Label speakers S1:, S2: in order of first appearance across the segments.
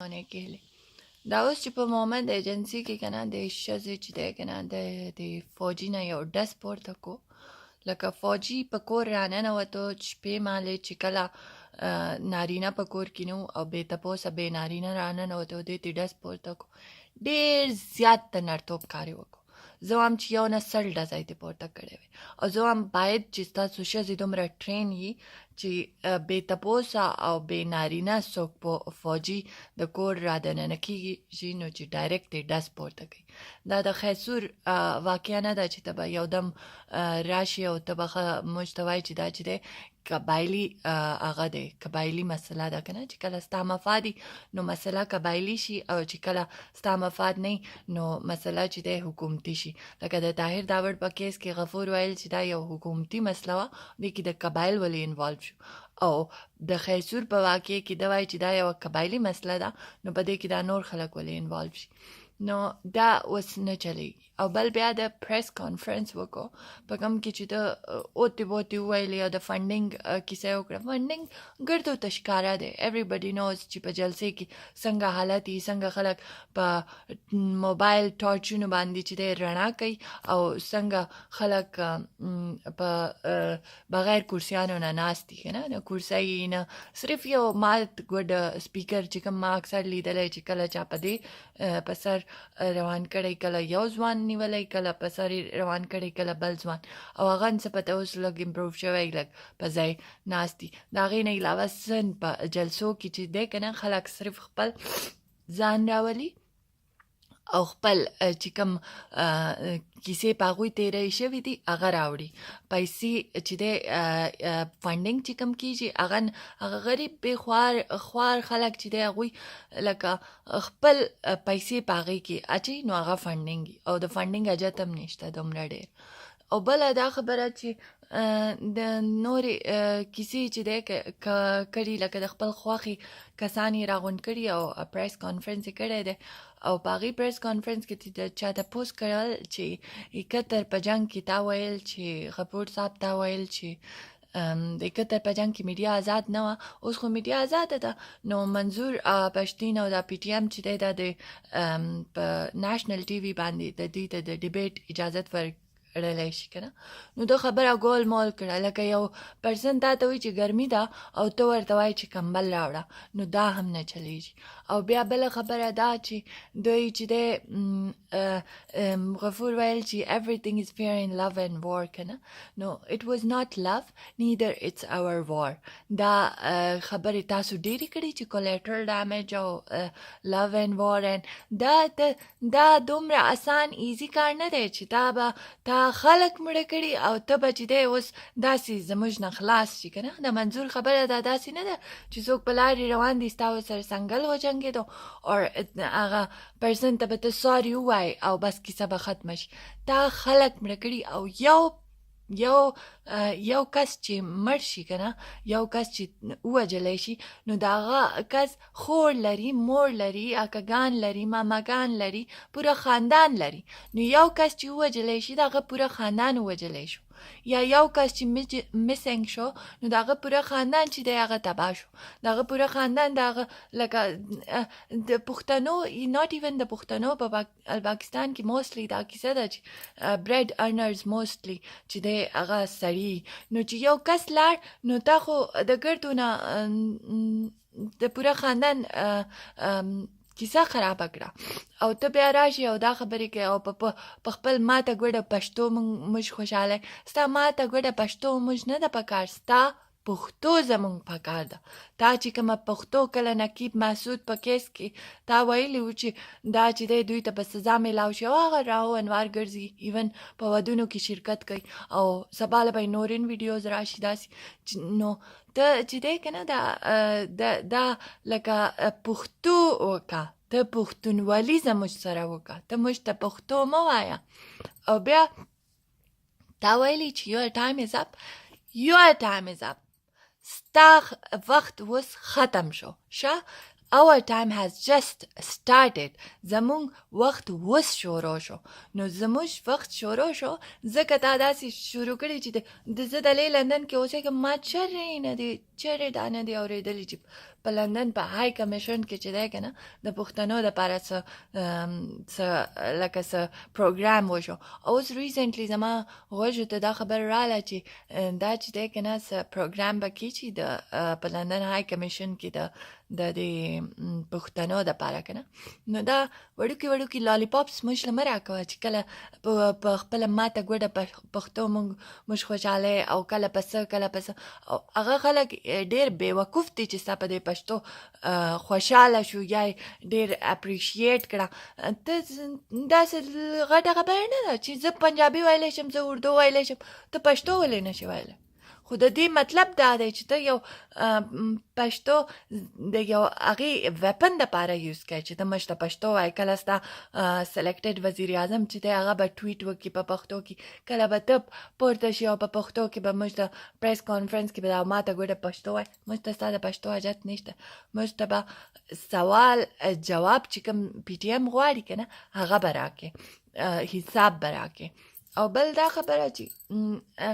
S1: होने के लिए دا اوس چې په مومن د ایجنسی کې که نه د ښځې چې دی که نه د فوجي نه یو ډز پورته کو لکه فوجي په کور راننوتو شپې مالې چې کله نارینه په کور کې نه او بې تپوسه بې نارینه راننوتو دی ته ډز پورته کو ډېر زیات د نرتوب کارې وکړو زه وایم چې یو نه 100 ډزه یې پورته کړی وی او زه وایم باید چې ستاسو ښځې دومره ټرین وي چې بې تپوسه او بې نارینه څوک په فوجي د کور را دننه کېږي نو چې ډایرکټ یې ډز پورته کوي دا د خیسور واقعه نه ده چې ته به یودم راشي او ته به موږ ته وایي چې دا چې دی قبایلي هغه دی قبایلي مسله ده که نه چې کله ستا مفادي نو مسله قبایلي شي او چې کله ستا مفاد نه نو مسله چې دی حکومتي شي لکه د طاهر داوړ په کیس کې غفور ویل چې دا یو حکومتي مسله وه دې کې د قبایل ولې انوالو شو او د خیسور په واقع کې دا وایي چې دا یو قبایلي مسله ده نو په دې کې دا نور خلک ولې انوالو شي نو دا اوس نه چلیږي او بل بیا د پریس کانفرنس وکړو په کوم کې چې د اوتې بوتې وویلې او د فنډینګ کیسه یې وکړه فنډینګ ګردو ته ښکاره دی ایوریبډي نوز چې په جلسې کې څنګه حالت وي څنګه خلک په موبایل ټارچونو باندې چې دی رڼا کوي او څنګه خلک په بغیر کرسیانو نه ناست دي که نه نه کرسۍ نه صرف یو مات ګوډ سپیکر چې کوم ما اکثر لیدلی چې کله چا په دې په سر روان کړی کله یو ځوان نیولی کله په سر روان کړی کله بل ځوان او هغه نسبته اوس لږ امپروو شوی لږ په ځای ناست دي د هغې نه علاوه سن په جلسو کې چې دی که نه خلک صرف خپل ځان راولي او خپل چې کوم کیسې په هغوی تېری شوي دي هغه راوړي پیسې چې دی فنډینګ چې کوم کېږي هغه غریب بې خوار خلک چې دی هغوی لکه خپل پیسې په هغې کې اچوي نو هغه فنډینګ او د فنډینګ حاجت هم نشته دومره ډېر او بله دا خبره چې د نورې کیسې چې دی کړي لکه د خپل خوښې کسان یې راغونډ کړي او پریس کانفرنس یې کړی دی او په هغې پریس کانفرنس کې چا تپوس کړل چې 71 په جنګ کې تا ویل چې غفور صاحب تا ویل چې د 71 په جنګ کې میډیا آزاد نه وه اوس خو میډیا آزاده ده نو منظور پښتین او دا پی ټي ایم چې دی دا د په ناشنل ټي وي باندې د دوی ته د ډیبیټ اجازت ورکړلی شي که نه نو دا خبره ګول مول کړه لکه یو پرسن تا ته وایي چې ګرمي ده او ته ورته وایي چې کمبل راوړه نو دا هم نه چلیږي او بیا بله خبره دا چې دوی چې دی غفور ویل چې everything is fair in love and war که نه نو it was not love neither it's our war دا خبرې تاسو ډېرې کړي چې collateral damage او love and war and دا دومره آسان ایزي کار نه دی چې تا خلک مړه کړي او ته به چې دی اوس داسې زموږ نه خلاص شي که نه د منظور خبره دا داسې نه ده چې څوک په لارې روان دي ستا ورسره سنګل وجنګېدو او هغه پرسن ته به ته ساري ووایې او بس کیسه به ختمه شي تا خلک مړه کړي او یو کس چې مړ شي که نه یو کس چې ووجلی شي نو د هغه کس خور لري مور لري اکګان لري ماماګان لري پوره خاندان لري نو یو کس چې ووجلی شي د هغه پوره خاندان ووجلی شو یا یو کس چې مسنګ شو نو د هغه پوره خاندان چې دی هغه تباه شو د هغه پوره خاندان د هغه لکه د پښتنو not even د پښتنو په پاکستان کې موستلی دا کیسه ده چې برید ارنرز موستلی چې دی هغه سړي نو چې یو کس لاړ نو تا خو د ګردو نه د پوره خاندان کیسه خرابه کړه او ته بیا راشي او دا خبرې کوي او په خپل ماته ګوډه پښتو موږ خوشحاله ستا ماته ګوډه پښتو موږ نه ده پکار ستا پښتو زموږ پکار ده تا چې کومه پښتو کله نقیب مسعود په کیس کې تا ویلي و چې دا چې دی دوی ته به سزا میلاو شي او هغه راهو انوار ګرځي ایون په ودونو کې شرکت کوي او سبا له به نورین ویډیوز راشي داسې نو ته چې دی که نه دا لکه پښتو وکړه ته پښتونولي زموږ سره وکړه ته موږ ته پښتو مه وایه او بیا تا ویلي چې your time is up ستا وخت اوس ختم شو our time has just started زمونږ وخت اوس شروع شو نو زموږ وخت شروع شو ځکه تا داسې شروع کړي چې زه د لندن کې اوسېږم ما چرې دا نه دی اورېدلی چې په لندن په های کمیشن کې چې دی که نه د پښتنو دپاره څه لکه څه پروګرام وشو. اوس ریسنټلی زما غوږو ته دا خبر راغله چې دا چې دی که نه څه پروګرام به کېږي په لندن های کمیشن کې د پښتنو دپاره که نه. نو دا وړوکي وړوکي لالیپاپس موږ له مه راکوه چې کله په خپله ماته ګوډه پښتو موږ خوشحالی او کله په څه کله په څه. او هغه خلک ډېر بېوقوف دي چې ستا په دې پښتو خوشحاله شو یا یې ډېر اپریشیټ کړه. ته داسې غټه خبره نه ده چې زه پنجابي ویلی شم، زه اردو ویلی شم، ته پښتو ولې نه شې ویلی. خو د دې مطلب دا دی چې ته یو پښتو د یو هغې ویپن دپاره یوز کوې چې ته موږ ته پښتو وایې. کله ستا سلیکټډ وزیر اعظم چې دی هغه به ټویټ وکړي په پښتو کې، کله به ته پورته شي او په پښتو کې به موږ ته پریس کانفرنس کې به ما ته ګوډه پښتو وایي. موږ ته ستا د پښتو حاجت نشته. موږ ته به سوال جواب چې کوم پی ټي ایم غواړي که نه هغه به راکې، حساب به راکې. او بل دا خبره چې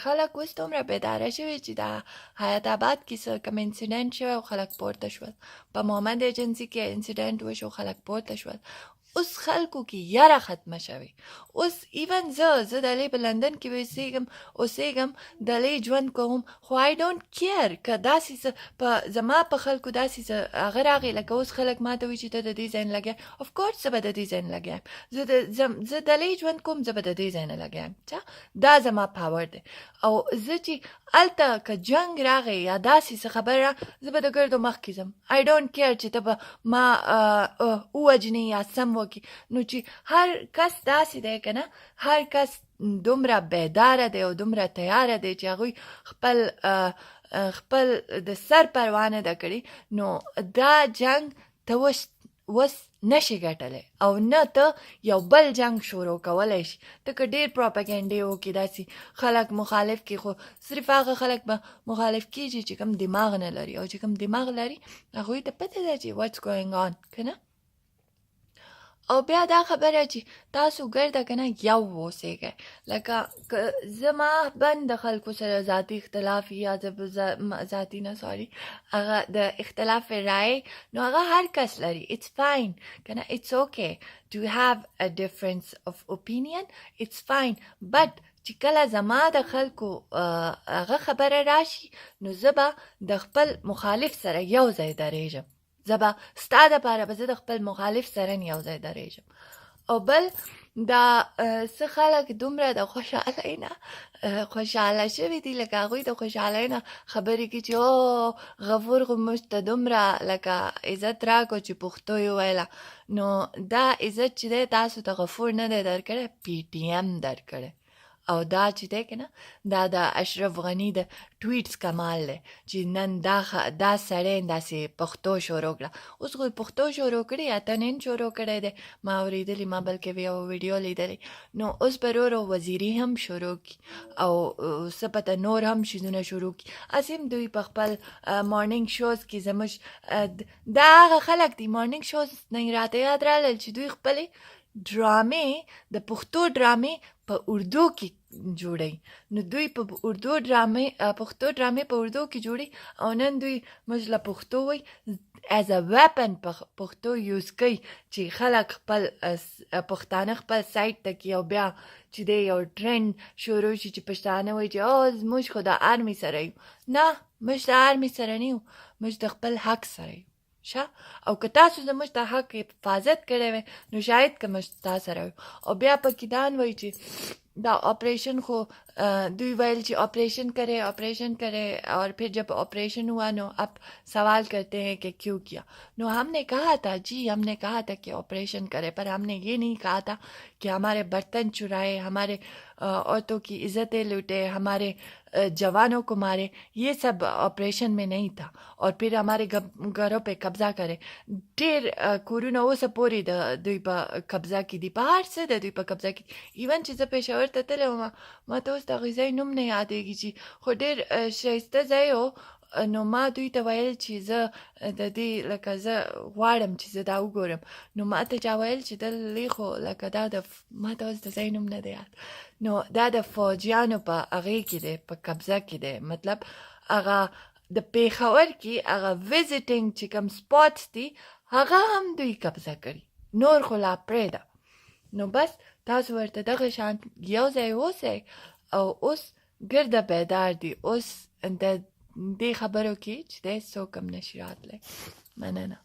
S1: خلک اوس دومره بیداره شوي چې د حیات آباد کې څه کوم انسیډنټ شوی او خلک پورته شول، په محمد ایجنسي کې انسیډنټ وشو خلک پورته شول. اوس خلکو کې یره ختمه شوې. اوس ایون زه دلې په لندن کې اوسېږم، دلې ژوند کوم، خو آی ډونټ کیر که داسې څه زما په خلکو داسې څه هغه راغی. لکه اوس خلک ما ته وایي چې ته د دې ځای نه لګیا. افکورس زه به د دې ځای نه لګیا یم. زه دلې ژوند کوم، زه به د دې ځای نه لګیا یم. دا زما پاور دی. او زه چې هلته که جنګ راغی یا داسې څه خبره، زه به د ګردو مخکې ځم. آی ډونټ کیر چې ته به ما ووجنې یا سم وکړي. نو چې هر کس داسې دی که نه، هر کس دومره بیداره دی او دومره تیاره دی چې هغوی خپل د سر پروا نه ده کړې، نو دا جنګ ته اوس نشي ګټلی او نه ته یو بل جنگ شروع کولی شي. ته که ډېر پروپاګنډې وکړې داسې خلک مخالف کړي، خو صرف هغه خلک به مخالف کېږي چې کوم دماغ نه لري، او چې کوم دماغ لري هغوی ته پته ده چې what's going on که نه. او بیا دا خبره چې تاسو ګرده که نه یو اوسېږئ. لکه که زما بند د خلکو سره ذاتي اختلاف یا ذاتي نه سوري هغه د اختلاف رایې، نو هغه هر کس لري. it's fine که نه، it's okay to have a difference of opinion, it's fine. but چې کله زما د خلکو هغه خبره راشي، نو زه به د خپل مخالف سره یو ځای درېږم. زه به ستا دپاره به زه د خپل مخالف سره یو ځای درېږم. او بل دا څه خلک دومره د خوشحالۍ نه خوشحاله شوي دي، لکه هغوی د خوشحالۍ نه خبرې کوي چې غفور خو موږ ته دومره لکه عزت راکړو چې پښتو یې وویله. نو دا عزت چې دی تاسو ته غفور نه دی درکړی، پی ټي ایم درکړی. او دا چې دی که نه، دا د اشرف غني د ټویټس کمال دی چې نن دا سړی داسې پښتو شروع کړه. اوس خو پښتو شروع کړې یا ته نن شروع کړی دی، ما اورېدلي، ما بلکې یو ویډیو لیدلی. نو اوس به ورو وزیري هم شروع کړي او څه پته نور هم شیزونه شروع کړي. هسې هم دوی په خپل مارننګ شوز کې زموږ دا هغه خلک دي مارننګ شوز نه راته یاد رالل چې دوی خپلې ډرامې د پښتو ډرامې په اردو کې جوړوي. نو دوی په اردو ډرامې پښتو ډرامې په اردو کې جوړي او نن دوی موږ له پښتو وایي as a weapon پښتو یوز کوي چې خلک خپل پښتانه خپل سایټ ته کړي او بیا چې دی یو ټرند شروع شي چې پښتانه وایي چې موږ خو د آرمي سره یو. نه، موږ د آرمي سره نه یو، موږ د خپل حق سره یو. او که تاسو زموږ د حق حفاظت کړی وی، نو شاید که موږ تاسو سره وي. او بیا پکې دا وایي چې دا ऑपरेशन को दुई वाइल जी ऑपरेशन करे और फिर जब ऑपरेशन हुआ नो अब सवाल करते हैं कि क्यों किया. नो हमने कहा था कि ऑपरेशन करे, पर हमने ये नहीं कहा था कि हमारे बर्तन चुराए, हमारे औरतों की इज्जतें लूटे, हमारे जवानों को मारे. ये सब ऑपरेशन में नहीं था. और फिर हमारे घरों पे कब्जा करे. ढेर कोरोना वो सब पूरी दुई पर कब्जा की दी, बाहर से दुई पर कब्जा की. इवन चीज़ें पेशेवर तले ما ته اوس د هغې ځای نوم نه یادېږي چې خو ډېر ښایسته ځای و. نو ما دوی ته ویل چې زه د دې لکه زه غواړم چې زه دا وګورم. نو ما ته چا ویل چې دلې خو لکه دا ما ته اوس د ځای نوم نه دی یاد. نو دا د فوجیانو په هغې کې دی، په قبضه کې دی. مطلب هغه د پیښور کې هغه ویزیټینګ چې کوم سپاټس دي هغه هم دوی قبضه کړي، نور خو لا پرېږده. نو بس تاسو ورته دغه شان یو ځای اوسئ او اوس ګرده بیدار دي، اوس د دې خبرو کې چې دی څوک هم نشي راتلی. مننه.